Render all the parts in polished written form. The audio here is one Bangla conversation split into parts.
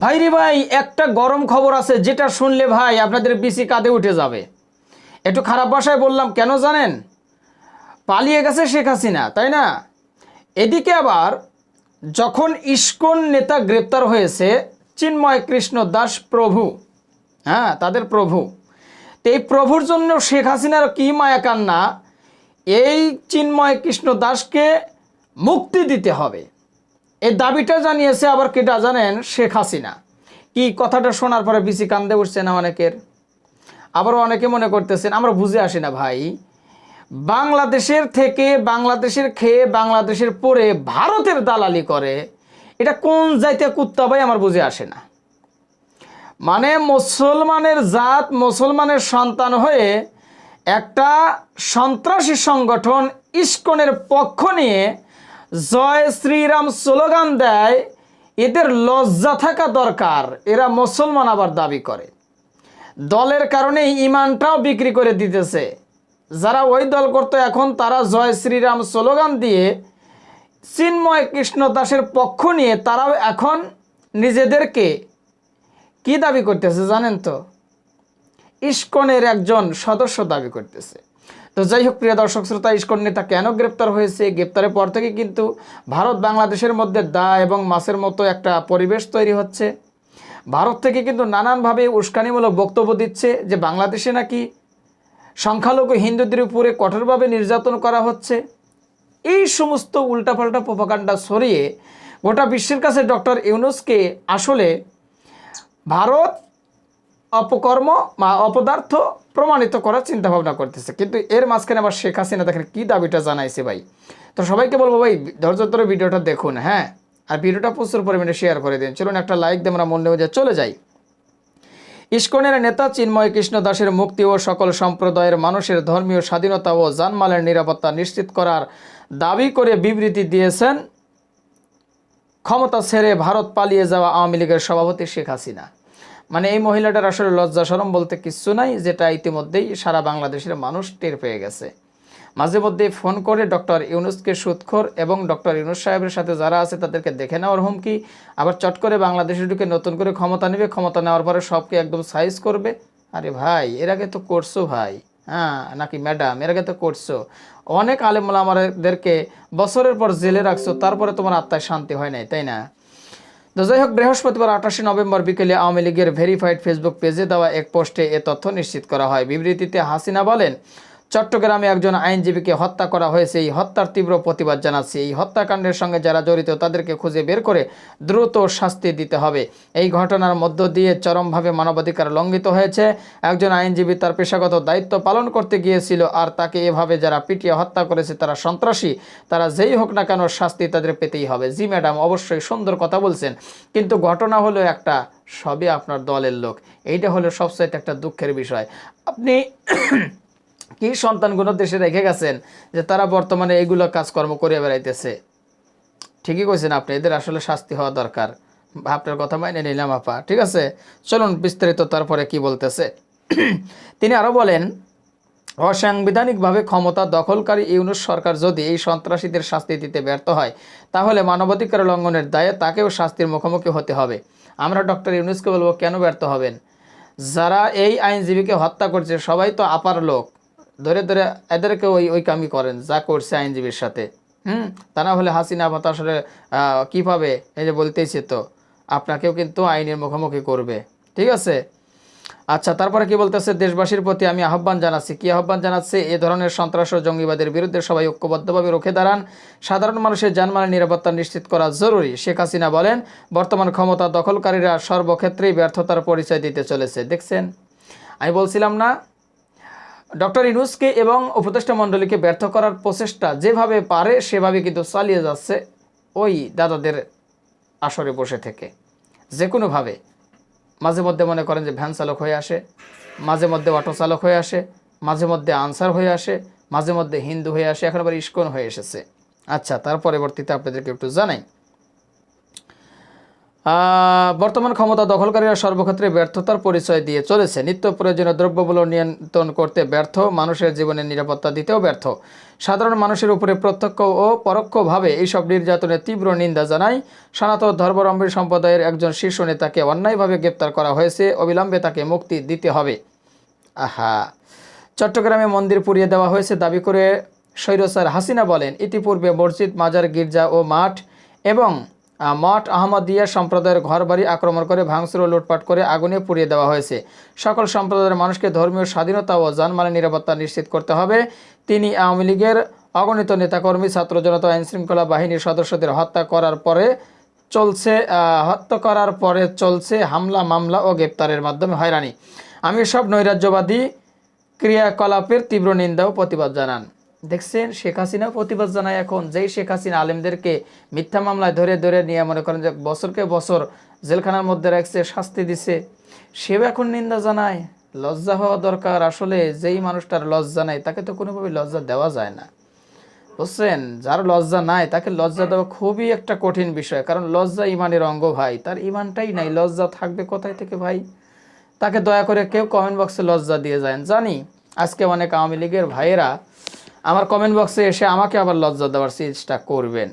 ভাই রে ভাই, একটা গরম খবর আছে যেটা শুনলে ভাই আপনাদের বিসি কাঁধে উঠে যাবে। একটু খারাপ ভাষায় বললাম, কেন জানেন? পালিয়ে গেছে শেখ হাসিনা, তাই না? এদিকে আবার যখন ইসকন নেতা গ্রেপ্তার হয়েছে, চিন্ময় কৃষ্ণ দাস প্রভু, হ্যাঁ তাদের প্রভু, তো এই প্রভুর জন্য শেখ হাসিনার কি মায়া কান্না, এই চিন্ময় কৃষ্ণ দাসকে মুক্তি দিতে হবে, এই দাবিটা জানিয়েছে আবার কেটা জানেন? শেখ হাসিনা। কি কথাটা শোনার পরে বিসি কান্দে উঠছে না অনেকের। আবারও অনেকে মনে করতেছেন আমরা বুঝে আসি না ভাই, বাংলাদেশের থেকে, বাংলাদেশের খেয়ে, বাংলাদেশের পরে ভারতের দালালি করে, এটা কোন জাতীয় কুত্তা ভাই আমার বুঝে আসে না। মানে মুসলমানের জাত, মুসলমানের সন্তান হয়ে একটা সন্ত্রাসী সংগঠন ইসকনের পক্ষ নিয়ে জয় শ্রীরাম স্লোগান দেয়, এদের লজ্জা থাকা দরকার। এরা মুসলমান আবার দাবি করে, দলের কারণে ইমানটাও বিক্রি করে দিতেছে। যারা ওই দল করতো এখন তারা জয় শ্রীরাম স্লোগান দিয়ে চিন্ময় কৃষ্ণ দাসের পক্ষ নিয়ে তারাও এখন নিজেদেরকে কি দাবি করতেছে জানেন তো? ইসকনের একজন সদস্য দাবি করতেছে। তো যাই হোক প্রিয় দর্শক শ্রোতা, ইসকন নেতা কেন গ্রেপ্তার হয়েছে? গ্রেপ্তারের পর থেকে কিন্তু ভারত বাংলাদেশের মধ্যে দা এবং মাছের মতো একটা পরিবেশ তৈরি হচ্ছে। ভারত থেকে কিন্তু নানানভাবে উস্কানিমূলক বক্তব্য দিচ্ছে যে বাংলাদেশে নাকি সংখ্যালঘু হিন্দুদের উপরে কঠোরভাবে নির্যাতন করা হচ্ছে। এই সমস্ত উল্টাপাল্টা প্রোপাগান্ডা ছড়িয়ে গোটা বিশ্বের কাছে ডক্টর ইউনূসকে আসলে ভারত অপকর্ম বা অপদার্থ প্রমাণিত করার চিন্তাভাবনা করতেছে। কিন্তু এর মাঝখানে আবার শেখ হাসিনা দেখেন কী দাবিটা জানাইছে ভাই। তো সবাইকে বলবো ভাই ধৈর্য ধরে ভিডিওটা দেখুন, হ্যাঁ, আর ভিডিওটা প্রচুর পরিমাণে শেয়ার করে দিন। চলুন একটা লাইক দিয়ে আমরা মন নিয়ে চলে যাই। ইসকনের নেতা চিন্ময় কৃষ্ণ দাসের মুক্তি ও সকল সম্প্রদায়ের মানুষের ধর্মীয় স্বাধীনতা ও জানমালের নিরাপত্তা নিশ্চিত করার দাবি করে বিবৃতি দিয়েছেন ক্ষমতা ছেড়ে ভারত পালিয়ে যাওয়া আওয়ামী লীগের সভাপতি শেখ হাসিনা। মানে এই মহিলাটার আসলে লজ্জা শরম বলতে কিচ্ছু নাই, যেটা ইতিমধ্যেই সারা বাংলাদেশের মানুষ টের পেয়ে গেছে। মাঝে মধ্যে ফোন করে ডক্টর ইউনূসকে সুদখোর এবং ডক্টর ইউনূস সাহেবের সাথে যারা আছে তাদেরকে দেখে নেওয়ার হুমকি, আবার চট করে বাংলাদেশে ঢুকে নতুন করে ক্ষমতা নেবে, ক্ষমতা নেওয়ার পরে সবকে একদম সাইজ করবে। আরে ভাই এর আগে তো করছো ভাই, হ্যাঁ নাকি ম্যাডাম, এর আগে তো করছো। অনেক আলেম ওলামাদেরকে বছরের পর জেলে রাখছো, তারপরে তোমার আত্মায় শান্তি হয় নাই, তাই না? তো যাই হোক, বৃহস্পতিবার 28 নভেম্বর বিকেলে আওয়ামী লীগের ভেরিফাইড ফেসবুক পেজে দেওয়া এক পোস্টে এ তথ্য নিশ্চিত করা হয়। বিবৃতিতে হাসিনা বলেন, চট্টগ্রামে একজন আইনজীবীকে হত্যা করা হয়েছে, এই হত্যার তীব্র প্রতিবাদ জানাচ্ছি। এই হত্যাকাণ্ডের সঙ্গে যারা জড়িত তাদেরকে খুঁজে বের করে দ্রুত শাস্তি দিতে হবে। এই ঘটনার মধ্য দিয়ে চরমভাবে মানবাধিকার লঙ্ঘিত হয়েছে। একজন আইনজীবী তার পেশাগত দায়িত্ব পালন করতে গিয়েছিল, আর তাকে এভাবে যারা পিটিয়ে হত্যা করেছে তারা সন্ত্রাসী। তারা যেই হোক না কেন শাস্তি তাদের পেতেই হবে। জি ম্যাডাম, অবশ্যই সুন্দর কথা বলছেন, কিন্তু ঘটনা হলো একটা, সবই আপনার দলের লোক। এইটা হলো সবচাইতে একটা দুঃখের বিষয়। আপনি কি সন্তানগুলো দেশে রেখে গেছেন যে তারা বর্তমানে এইগুলো কাজকর্ম করে বেড়াইতেছে? ঠিকই কইছেন আপনি, এদের আসলে শাস্তি হওয়া দরকার। আপনার কথা মাইনে নিলাম আপা, ঠিক আছে। চলুন বিস্তারিত তারপরে কি বলতেছে। তিনি আরও বলেন, অসাংবিধানিকভাবে ক্ষমতা দখলকারী ইউনূস সরকার যদি এই সন্ত্রাসীদের শাস্তি দিতে ব্যর্থ হয়, তাহলে মানবাধিকার লঙ্ঘনের দায়ে তাকেও শাস্তির মুখোমুখি হতে হবে। আমরা ডক্টর ইউনূসকে বলবো, কেন ব্যর্থ হবেন? যারা এই আইনজীবীকে হত্যা করছে সবাই তো আপার লোক, ধরে ধরে এদেরকে ওই কামই করেন যা করছে আইনজীবীর সাথে। তা না হলে হাসিনা আপাত আসলে কীভাবে, এই যে বলতেইছে তো, আপনাকেও কিন্তু আইনের মুখোমুখি করবে, ঠিক আছে। আচ্ছা, তারপরে কি বলতেছে, দেশবাসীর প্রতি আমি আহ্বান জানাচ্ছি। কি আহ্বান জানাচ্ছে? এ ধরনের সন্ত্রাস ও জঙ্গিবাদের বিরুদ্ধে সবাই ঐক্যবদ্ধভাবে রুখে দাঁড়ান। সাধারণ মানুষের জানমালের নিরাপত্তা নিশ্চিত করা জরুরি। শেখ হাসিনা বলেন, বর্তমান ক্ষমতা দখলকারীরা সর্বক্ষেত্রেই ব্যর্থতার পরিচয় দিতে চলেছে। দেখছেন, আমি বলছিলাম না, ডক্টর ইউনূসকে এবং উপদেষ্টা মণ্ডলীকে ব্যর্থ করার প্রচেষ্টা যেভাবে পারে সেভাবে কিন্তু চালিয়ে যাচ্ছে ওই দাদাদের আসরে বসে থেকে, যে কোনোভাবে। মাঝে মধ্যে মনে করেন যে ভ্যান চালক হয়ে আসে, মাঝে মধ্যে অটো চালক হয়ে আসে, মাঝে মধ্যে আনসার হয়ে আসে, মাঝে মধ্যে হিন্দু হয়ে আসে, এখন আবার ইসকন হয়ে এসেছে। আচ্ছা, তার পরবর্তীতে আপনাদেরকে একটু জানাই, বর্তমান ক্ষমতা দখলকারীরা সর্বক্ষেত্রে ব্যর্থতার পরিচয় দিয়ে চলেছে। নিত্য প্রয়োজনীয় দ্রব্যমূল্য নিয়ন্ত্রণ করতে ব্যর্থ, মানুষের জীবনের নিরাপত্তা দিতেও ব্যর্থ। সাধারণ মানুষের উপরে প্রত্যক্ষ ও পরোক্ষভাবে এইসব নির্যাতনের তীব্র নিন্দা জানায়। সনাতন ধর্মাবলম্বী সম্প্রদায়ের একজন শীর্ষ নেতাকে অন্যায়ভাবে গ্রেপ্তার করা হয়েছে, অবিলম্বে তাকে মুক্তি দিতে হবে। আহা, চট্টগ্রামে মন্দির পুড়িয়ে দেওয়া হয়েছে দাবি করে স্বৈরাচার হাসিনা বলেন, ইতিপূর্বে মসজিদ, মাজার, গির্জা ও মঠ আহমদিয়া সম্প্রদায়ের ঘরবাড়ি আক্রমণ করে ভাঙচুর ও লুটপাট করে আগুনে পুড়িয়ে দেওয়া হয়েছে। সকল সম্প্রদায়ের মানুষকে ধর্মীয় স্বাধীনতা ও জানমালের নিরাপত্তা নিশ্চিত করতে হবে। তিনি আওয়ামী লীগের অগণিত নেতাকর্মী, ছাত্র জনতা, আইনশৃঙ্খলা বাহিনীর সদস্যদের হত্যা করার পরে চলছে হামলা, মামলা ও গ্রেপ্তারের মাধ্যমে হয়রানি। আমি সব নৈরাজ্যবাদী ক্রিয়াকলাপের তীব্র নিন্দা ও প্রতিবাদ জানান। দেখছেন, শেখ হাসিনা প্রতিবাদ জানায়। এখন যেই শেখ হাসিনা আলেমদেরকে মিথ্যা মামলায় ধরে ধরে নিয়ে মনে করেন যে বছরকে বছর জেলখানার মধ্যে রাখছে, শাস্তি দিছে, সেও এখন নিন্দা জানায়। লজ্জা হওয়া দরকার। আসলে যেই মানুষটার লজ্জা নাই তাকে তো কোনোভাবে লজ্জা দেওয়া যায় না, বুঝছেন। যার লজ্জা নাই তাকে লজ্জা দেওয়া খুবই একটা কঠিন বিষয়, কারণ লজ্জা ইমানের অঙ্গ ভাই। তার ইমানটাই নাই, লজ্জা থাকবে কোথায় থেকে ভাই? তাকে দয়া করে কেউ কমেন্ট বক্সে লজ্জা দিয়ে যায়। জানি আজকে অনেক আওয়ামী লীগের ভাইয়েরা আমার কমেন্ট বক্সে এসে আমাকে আবার লজ্জা দেওয়ার চেষ্টা করবেন।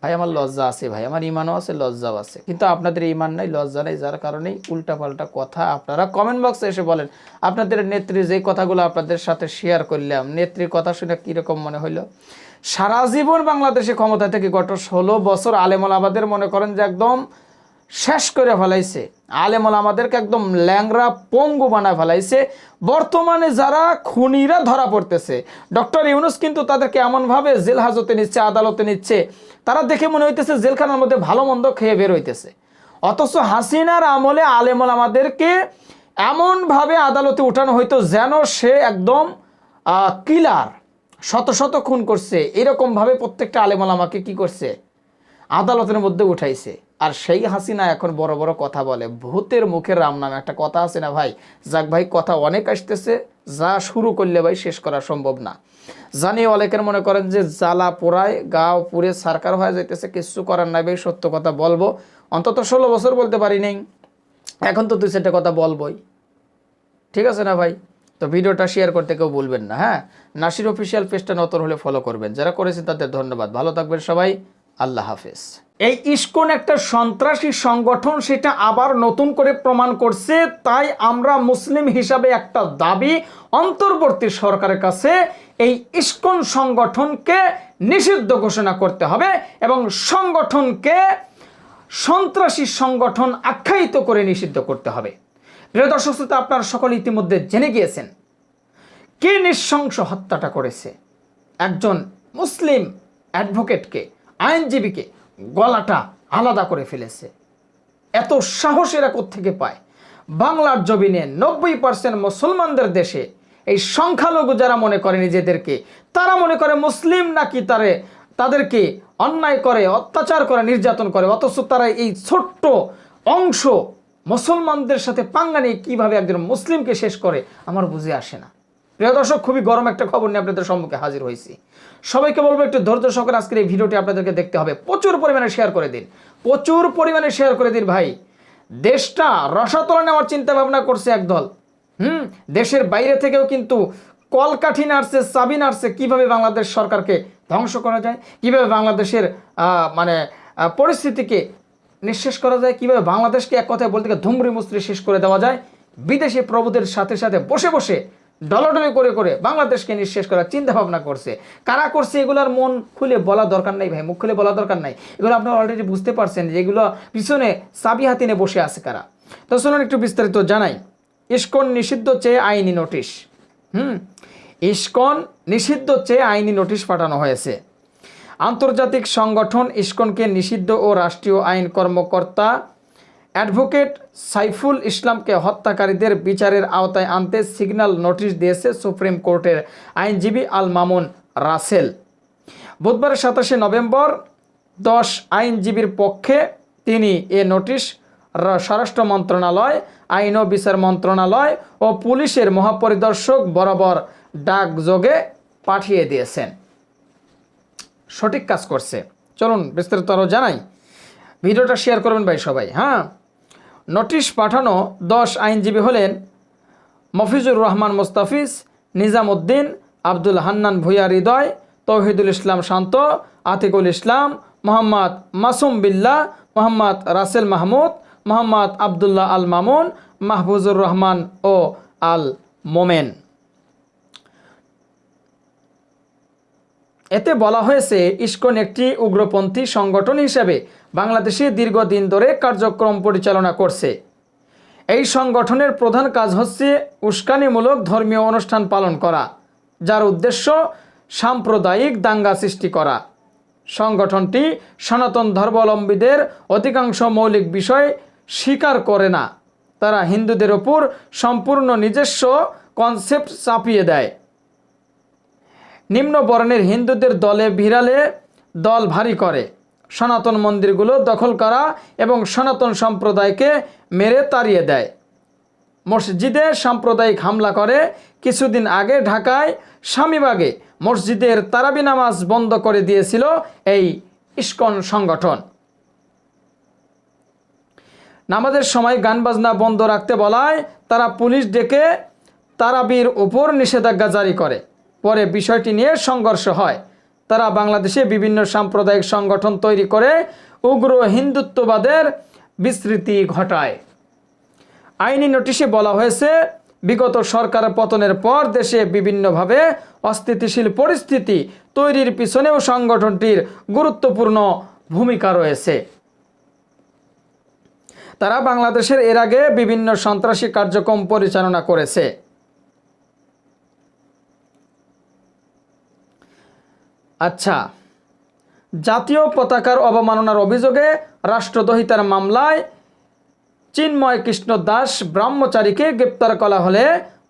ভাই, আমার লজ্জা আছে ভাই, আমার ইমানও আছে, লজ্জাও আছে, কিন্তু আপনাদের ইমান নাই, লজ্জা নেই, যার কারণেই উল্টাপাল্টা কথা আপনারা কমেন্ট বক্সে এসে বলেন। আপনাদের নেত্রী যে কথাগুলো আপনাদের সাথে শেয়ার করলাম, নেত্রীর কথা শুনে কীরকম মনে হইল? সারা জীবন বাংলাদেশে ক্ষমতা থেকে গত 16 বছর আলেমুল আমাদের মনে করেন যে একদম শেষ করে ফেলাইছে। আলেমুল আমাদেরকে একদম ল্যাংরা পঙ্গু বানায় ফেলাইছে। বর্তমানে যারা খুনিরা ধরা পড়তেছে, ডক্টর ইউনূস কিন্তু তাদেরকে এমনভাবে জেল হাজতে নিচ্ছে, আদালতে নিচ্ছে, তারা দেখে মনে হইতেছে জেলখানার মধ্যে ভালো মন্দ খেয়ে বের হইতেছে। অথচ হাসিনার আমলে আলেমুল আমাদেরকে এমনভাবে আদালতে উঠানো হইতো যেন সে একদম কিলার, শত শত খুন করছে। এরকমভাবে প্রত্যেকটা আলেমুল আমাকে কি করছে, আদালতের মধ্যে উঠাইছে। আর সেই হাসিনা এখন বড় বড় কথা বলে। ভূতের মুখের রাম নামে একটা কথা আছে না ভাই? যাক ভাই, কথা অনেক আসতেছে, যা শুরু করলে ভাই শেষ করা সম্ভব না। জানি অনেকের মনে করেন যে জ্বালা পোড়ায় গাও পুড়ে সরকার হয়ে যাইতেছে, কিছু করার নাই ভাই, সত্য কথা বলবো। অন্তত 16 বছর বলতে পারি নাই, এখন তো 2-4টা কথা বলবোই, ঠিক আছে না ভাই? তো ভিডিওটা শেয়ার করতে কেউ ভুলবেন না। হ্যাঁ, নাসির অফিসিয়াল পেজটা নতুন হলে ফলো করবেন, যারা করেছেন তাদের ধন্যবাদ। ভালো থাকবেন সবাই, আল্লাহ হাফেজ। এই ইসকন একটা সন্ত্রাসী সংগঠন, সেটা আবার নতুন করে প্রমাণ করছে। তাই আমরা মুসলিম হিসাবে একটা দাবি অন্তর্বর্তী সরকারের কাছে, এই ইসকন সংগঠনকে নিষিদ্ধ ঘোষণা করতে হবে এবং সংগঠনকে সন্ত্রাসী সংগঠন আখ্যায়িত করে নিষিদ্ধ করতে হবে। প্রিয় দর্শক শ্রোতা, আপনারা সকলে ইতিমধ্যে জেনে গিয়েছেন কে নৃশংস হত্যাটা করেছে। একজন মুসলিম অ্যাডভোকেটকে, আইনজীবীকে গলাটা আলাদা করে ফেলেছে। এত সাহস এরা কোত্থেকে পায়? বাংলার জমিনে 90% মুসলমানদের দেশে এই সংখ্যালঘু যারা মনে করে নিজেদেরকে, তারা মনে করে মুসলিম নাকি তাদেরকে অন্যায় করে, অত্যাচার করে, নির্যাতন করে। অথচ তারা এই ছোট্ট অংশ মুসলমানদের সাথে পাঙ্গা নিয়ে কীভাবে একজন মুসলিমকে শেষ করে আমার বুঝে আসে না। প্রিয় দর্শক, খুবই গরম একটা খবর নিয়ে আপনাদের সম্মুখে হাজির হয়েছি। সবাইকে বলবো একটু ধৈর্য সহকারে আজকের এই ভিডিওটি আপনাদেরকে দেখতে হবে। প্রচুর পরিমাণে শেয়ার করে দিন, প্রচুর পরিমাণে শেয়ার করে দিন ভাই। দেশটা রসাতলে নেওয়ার চিন্তা ভাবনা করছে একদল। দেশের বাইরে থেকেও কিন্তু কলকাঠি নাড়ছে, চাবি নাড়ছে, কীভাবে বাংলাদেশ সরকারকে ধ্বংস করা যায়, কীভাবে বাংলাদেশের পরিস্থিতিকে নিঃশেষ করা যায়, কীভাবে বাংলাদেশকে এক কথায় বলতে গেলে ধুমরি মুচড়ে শেষ করে দেওয়া যায়। বিদেশি প্রভুদের সাথে সাথে বসে বসে ডলাডলি করে করে বাংলাদেশকে নিঃশেষ করার চিন্তা ভাবনা করছে। কারা করছে এগুলোর মন খুলে বলা দরকার নাই ভাই, মুখ খুলে বলা দরকার নাই। এগুলো আপনারা অলরেডি বুঝতে পারছেন যে এগুলো পিছনে চাবি হাতে নিয়ে বসে আছে কারা। তো শুনুন একটু বিস্তারিত জানাই। ইসকন নিষিদ্ধ চেয়ে আইনি নোটিশ। ইসকন নিষিদ্ধ চেয়ে আইনি নোটিশ পাঠানো হয়েছে। আন্তর্জাতিক সংগঠন ইসকনকে নিষিদ্ধ ও রাষ্ট্রীয় আইন কর্মকর্তা অ্যাডভোকেট সাইফুল ইসলামকে হত্যাকারীদের বিচারের আওতায় আনতে সিগন্যাল নোটিশ দিয়েছে সুপ্রিম কোর্টের আইনজীবী আল মামুন রাসেল। বুধবার 27 নভেম্বর 10 আইনজীবীর পক্ষে তিনি এ নোটিশ স্বরাষ্ট্র মন্ত্রণালয়, আইন ও বিচার মন্ত্রণালয় ও পুলিশের মহাপরিদর্শক বরাবর ডাকযোগে পাঠিয়ে দিয়েছেন। সঠিক কাজ করছে। চলুন বিস্তারিত আরও জানাই। ভিডিওটা শেয়ার করবেন ভাই সবাই। হ্যাঁ, নোটিশ পাঠানো 10 আইনজীবী হলেন মফিজুর রহমান মোস্তাফিজ, নিজামউদ্দিন, আব্দুল হান্নান ভূঁইয়া হৃদয়, তৌহিদুল ইসলাম শান্ত, আতিকুল ইসলাম, মোহাম্মদ মাসুম বিল্লাহ, মোহাম্মদ রাসেল মাহমুদ, মোহাম্মদ আবদুল্লাহ আল মামুন, মাহফুজুর রহমান ও আল মোমেন। এতে বলা হয়েছে ইসকন একটি উগ্রপন্থী সংগঠন হিসেবে বাংলাদেশে দীর্ঘদিন ধরে কার্যক্রম পরিচালনা করছে। এই সংগঠনের প্রধান কাজ হচ্ছে উস্কানিমূলক ধর্মীয় অনুষ্ঠান পালন করা, যার উদ্দেশ্য সাম্প্রদায়িক দাঙ্গা সৃষ্টি করা। সংগঠনটি সনাতন ধর্মাবলম্বীদের অধিকাংশ মৌলিক বিষয় স্বীকার করে না। তারা হিন্দুদের ওপর সম্পূর্ণ নিজস্ব কনসেপ্ট চাপিয়ে দেয়। নিম্ন বর্ণের হিন্দুদের দলে ভিড়ালে দল ভারী করে, সনাতন মন্দিরগুলো দখল করা এবং সনাতন সম্প্রদায়কে মেরে তাড়িয়ে দেয়। মসজিদে সাম্প্রদায়িক হামলা করে। কিছুদিন আগে ঢাকায় স্বামীবাগে মসজিদের তারাবি নামাজ বন্ধ করে দিয়েছিল এই ইসকন সংগঠন। নামাজের সময় গান বাজনা বন্ধ রাখতে বলায় তারা পুলিশ ডেকে তারাবির উপর নিষেধাজ্ঞা জারি করে। পরে বিষয়টি নিয়ে সংঘর্ষ হয়। তারা বাংলাদেশে বিভিন্ন সাম্প্রদায়িক সংগঠন তৈরি করে উগ্র হিন্দুত্ববাদের বিস্তৃতি ঘটায়। আইনি নোটিশে বলা হয়েছে, বিগত সরকার পতনের পর দেশে বিভিন্নভাবে অস্থিতিশীল পরিস্থিতি তৈরির পিছনেও সংগঠনটির গুরুত্বপূর্ণ ভূমিকা রয়েছে। তারা বাংলাদেশের এর আগে বিভিন্ন সন্ত্রাসী কার্যক্রম পরিচালনা করেছে। আচ্ছা, জাতীয় পতাকার অবমাননার অভিযোগে রাষ্ট্রদ্রোহিতার মামলায় চিন্ময় কৃষ্ণ দাস ব্রহ্মচারীকে গ্রেপ্তার করা হলে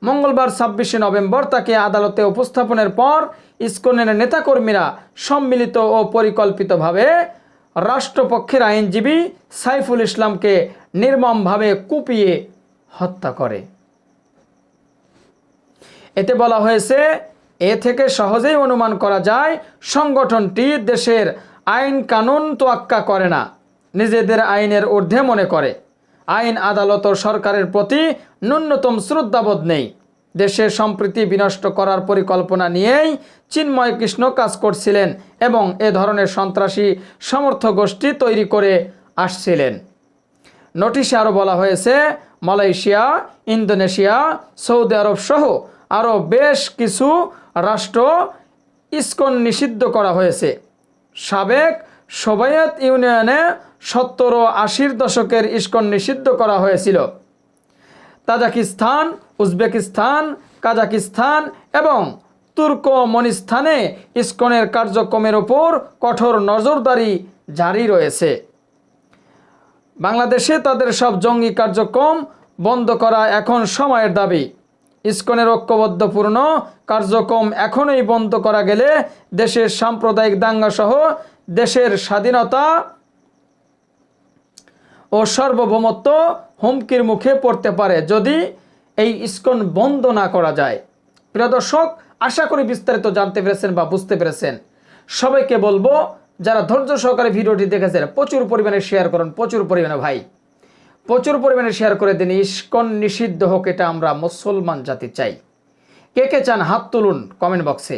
মঙ্গলবার 26শে নভেম্বর তাকে আদালতে উপস্থাপনের পর ইসকনের নেতাকর্মীরা সম্মিলিত ও পরিকল্পিতভাবে রাষ্ট্রপক্ষের আইনজীবী সাইফুল ইসলামকে নির্মমভাবে কুপিয়ে হত্যা করে। এতে বলা হয়েছে, এ থেকে সহজেই অনুমান করা যায় সংগঠনটি দেশের আইন কানুন তোয়াক্কা করে না, নিজেদের আইনের ঊর্ধ্বে মনে করে। আইন আদালত ও সরকারের প্রতি ন্যূনতম শ্রদ্ধাবোধ নেই। দেশের সম্প্রীতি বিনষ্ট করার পরিকল্পনা নিয়েই চিন্ময় কৃষ্ণ কাজ করছিলেন এবং এ ধরনের সন্ত্রাসী সমর্থক গোষ্ঠী তৈরি করে আসছিলেন। নোটিশে আরও বলা হয়েছে, মালয়েশিয়া, ইন্দোনেশিয়া, সৌদি আরব সহ আরও বেশ কিছু রাষ্ট্র ইসকন নিষিদ্ধ করা হয়েছে। সাবেক সোভিয়েত ইউনিয়নে 70 ও 80-র দশকের ইসকন নিষিদ্ধ করা হয়েছিল। তাজিকিস্তান, উজবেকিস্তান, কাজাকিস্তান এবং তুর্কমেনিস্তানে ইসকনের কার্যক্রমের ওপর কঠোর নজরদারি জারি রয়েছে। বাংলাদেশে তাদের সব জঙ্গি কার্যক্রম বন্ধ করা এখন সময়ের দাবি। ইসকনের ঐক্যবদ্ধপূর্ণ কার্যক্রম এখনই বন্ধ করা গেলে দেশের সাম্প্রদায়িক দাঙ্গা সহ দেশের স্বাধীনতা ও সার্বভৌমত্ব হুমকির মুখে পড়তে পারে যদি এই ইসকন বন্ধ না করা যায়। প্রিয় দর্শক, আশা করি বিস্তারিত জানতে পেরেছেন বা বুঝতে পেরেছেন। সবাইকে বলবো, যারা ধৈর্য সহকারে ভিডিওটি দেখেছেন প্রচুর পরিমাণে শেয়ার করুন, প্রচুর পরিমাণে ভাই, প্রচুর পরিমাণে শেয়ার করে দিন। ইসকন নিষিদ্ধ হোক, এটা আমরা মুসলমান জাতি চাই। কে কে চান হাত তুলুন কমেন্ট বক্সে,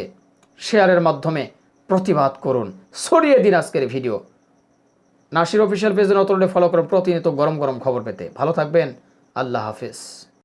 শেয়ারের মাধ্যমে প্রতিবাদ করুন, ছড়িয়ে দিন আজকের ভিডিও। নাসির অফিসিয়াল পেজে নতুন ফলো করুন প্রতিনিয়ত গরম গরম খবর পেতে। ভালো থাকবেন, আল্লাহ হাফেজ।